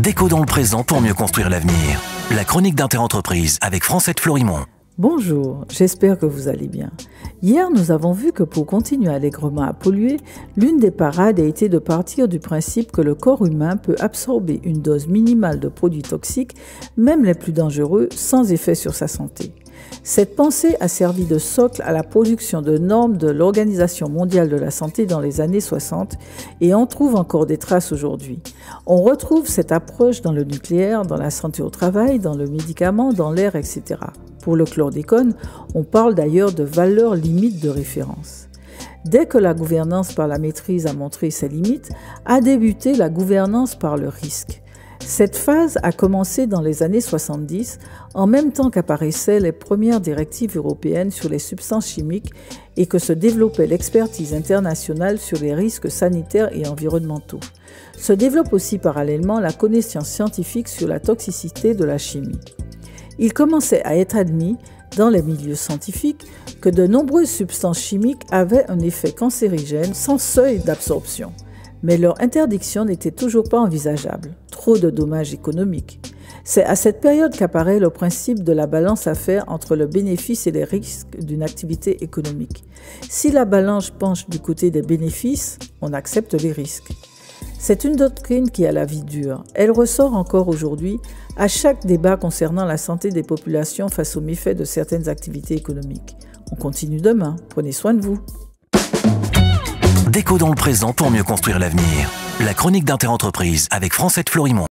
Déco dans le présent pour mieux construire l'avenir. La chronique d'Interentreprise avec Francette Florimond. Bonjour, j'espère que vous allez bien. Hier, nous avons vu que pour continuer allègrement à polluer, l'une des parades a été de partir du principe que le corps humain peut absorber une dose minimale de produits toxiques, même les plus dangereux, sans effet sur sa santé. Cette pensée a servi de socle à la production de normes de l'Organisation mondiale de la santé dans les années 60 et on trouve encore des traces aujourd'hui. On retrouve cette approche dans le nucléaire, dans la santé au travail, dans le médicament, dans l'air, etc. Pour le chlordécone, on parle d'ailleurs de valeurs limites de référence. Dès que la gouvernance par la maîtrise a montré ses limites, a débuté la gouvernance par le risque. Cette phase a commencé dans les années 70, en même temps qu'apparaissaient les premières directives européennes sur les substances chimiques et que se développait l'expertise internationale sur les risques sanitaires et environnementaux. Se développe aussi parallèlement la connaissance scientifique sur la toxicité de la chimie. Il commençait à être admis dans les milieux scientifiques que de nombreuses substances chimiques avaient un effet cancérigène sans seuil d'absorption. Mais leur interdiction n'était toujours pas envisageable, trop de dommages économiques. C'est à cette période qu'apparaît le principe de la balance à faire entre le bénéfice et les risques d'une activité économique. Si la balance penche du côté des bénéfices, on accepte les risques. C'est une doctrine qui a la vie dure. Elle ressort encore aujourd'hui à chaque débat concernant la santé des populations face aux méfaits de certaines activités économiques. On continue demain. Prenez soin de vous. Déco dans le présent pour mieux construire l'avenir. La chronique d'Interentreprise avec Francette Florimond.